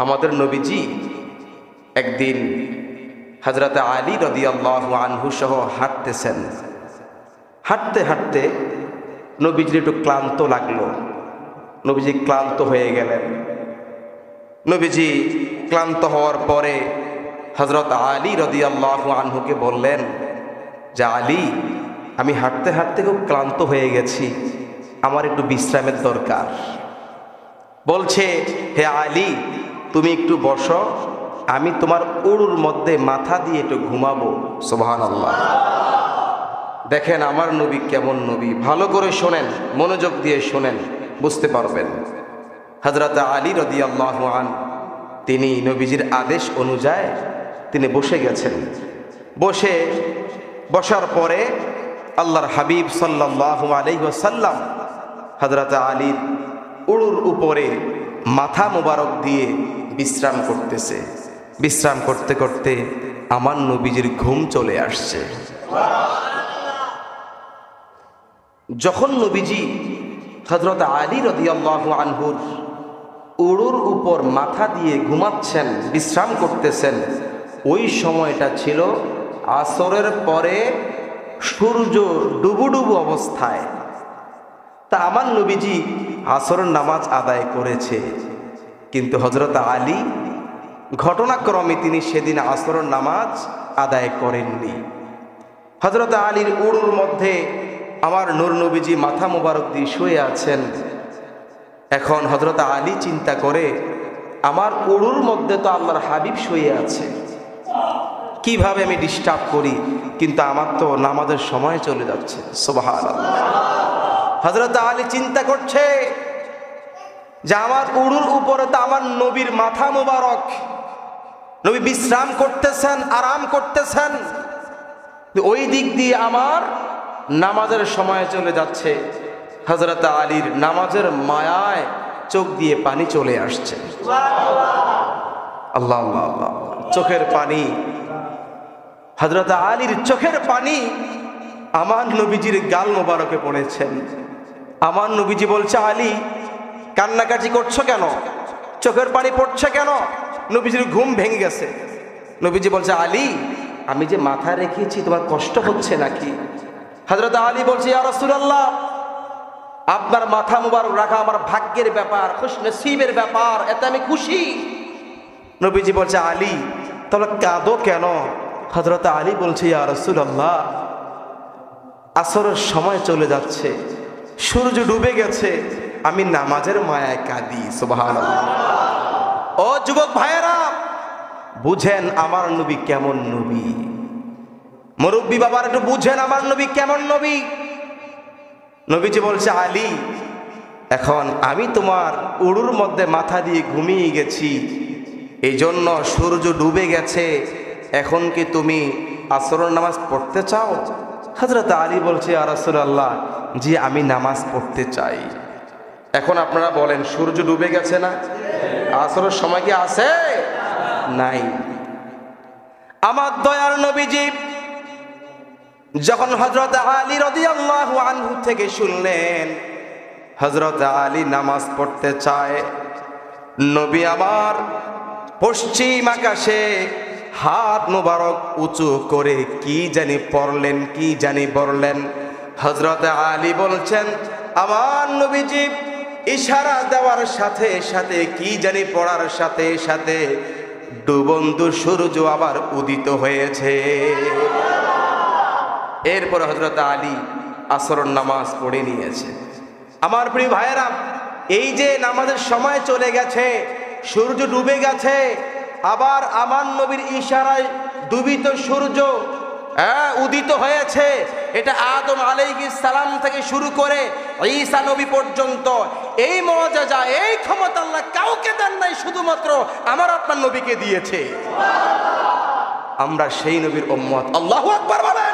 আমাদের নবীজি একদিন হযরত আলী রাদিয়াল্লাহু আনহু সহ হাঁটতেছেন। হাঁটতে হাঁটতে নবীজির একটু ক্লান্ত লাগলো। নবীজি ক্লান্ত হয়ে গেলেন। নবীজি ক্লান্ত হওয়ার পরে হযরত আলী রাদিয়াল্লাহু আনহুকে বললেন যে, আলী, আমি হাঁটতে হাঁটতে খুব ক্লান্ত হয়ে গেছি, আমার একটু বিশ্রামের দরকার। বলছে, হে আলী, তুমি একটু বসো, আমি তোমার উড়ুর মধ্যে মাথা দিয়ে একটু ঘুমাবো। সুবহানাল্লাহ। দেখেন আমার নবী কেমন নবী, ভালো করে শোনেন, মনোযোগ দিয়ে শোনেন, বুঝতে পারবেন। হযরত আলী রাদিয়াল্লাহু আনহু তিনি নবীজির আদেশ অনুযায়ী তিনি বসে গেছেন। বসার পরে আল্লাহর হাবিব সাল্লাল্লাহু আলাইহি ওয়াসাল্লাম হযরত আলীর উড়ুর উপরে মাথা মোবারক দিয়ে বিশ্রাম করতেছে। বিশ্রাম করতে করতে আমার নবীজির ঘুম চলে আসছে। যখন নবীজি হযরত আলী রাদিয়াল্লাহু আনহুর উড়ুর উপর মাথা দিয়ে ঘুমাচ্ছেন, বিশ্রাম করতেছেন, ওই সময়টা ছিল আসরের পরে সূর্য ডুবুডুবু অবস্থায়। তা আমার নবীজি আসরের নামাজ আদায় করেছে, কিন্তু হযরত আলী ঘটনাক্রমে তিনি সেদিন আসরের নামাজ আদায় করেননি। হযরত আলীর উড়ুর মধ্যে আমার নূর নবীজি মাথা মোবারক দিয়ে শুয়ে আছেন। এখন হযরত আলী চিন্তা করে, আমার উড়ুর মধ্যে তো আল্লাহর হাবিব শুয়ে আছে, কিভাবে আমি ডিস্টার্ব করি, কিন্তু আমার তো নামাজের সময় চলে যাচ্ছে। সুবহানাল্লাহ। হযরত আলী চিন্তা করছে যে আমার উড়ুর উপরে তো আমার নবীর মাথা মোবারক, নবী বিশ্রাম করতেছেন, আরাম করতেছেন, ওই দিক দিয়ে আমার নামাজের সময় চলে যাচ্ছে। হযরত আলীর নামাজের মায়ায় চোখ দিয়ে পানি চলে আসছে। আল্লাহ আল্লাহ আল্লাহ, চোখের পানি, হযরত আলীর চোখের পানি আমার নবীজির গাল মোবারকে পড়েছেন। আমার নবীজি বলছে, আলী, কান্নাকাটি করছো কেন, চোখের পানি পড়ছে কেন? নবীজির ঘুম ভেঙে গেছে। নবীজি বলছে, আলী, আমি যে মাথা রেখেছি তোমার কষ্ট হচ্ছে নাকি? হযরত আলী বলছে, ইয়া রাসূলুল্লাহ, আপনার মাথা মুবারক রাখা আমার ভাগ্যের ব্যাপার, খুশনসিবের ব্যাপার, এতে আমি খুশি। নবীজি বলছে, আলী, তাহলে কাঁদো কেন? হযরত আলী বলছে, ইয়া রাসূলুল্লাহ, আসরের সময় চলে যাচ্ছে, সূর্য ডুবে গেছে, আমি নামাজের মায়ায় কাঁদি। সুবহানাল্লাহ। ও যুবক ভাইয়েরা, বুঝেন আমার নবী কেমন নবী। মুরব্বী বাবার একটু বুঝেন আমার নবী কেমন নবী। নবীজি বলছে, আলী, এখন আমি তোমার উড়ুর মধ্যে মাথা দিয়ে ঘুমিয়ে গেছি, এই জন্য সূর্য ডুবে গেছে, এখন কি তুমি আসরের নামাজ পড়তে চাও? হযরত আলী বলছে, ইয়া রাসূলুল্লাহ, জি, আমি নামাজ পড়তে চাই। এখন আপনারা বলেন, সূর্য ডুবে গেছে না? আসরের সময় কি আছে? নাই। আমার দয়ার নবীজি যখন হযরত আলী রাদিয়াল্লাহু আনহু থেকে শুনলেন হযরত আলী নামাজ পড়তে চায়, নবী আমার পশ্চিম আকাশে হাত মোবারক উঁচু করে কি জানি পড়লেন, কি জানি বললেন। হযরত আলী বলছেন, আমার নবীজি ইশারা দেওয়ার সাথে সাথে, কি জানি পড়ার সাথে সাথে ডুবন্ত সূর্য আবার উদিত হয়েছে। এরপর হযরত আলী আসরের নামাজ পড়ে নিয়েছে। আমার প্রিয় ভাইয়েরা, এই যে নামাজের সময় চলে গেছে, সূর্য ডুবে গেছে, আবার আমার নবীর ইশারায় ডুবিত সূর্য উদিত হয়েছে, এটা আদম আলাইহিস সালাম থেকে শুরু করে ঈসা নবী পর্যন্ত এই মুআজিজা, এই ক্ষমতা আল্লাহ কাউকে দেন নাই, শুধুমাত্র আমার আপনার নবীকে দিয়েছে। আমরা সেই নবীর উম্মত। আল্লাহু আকবার বলেন।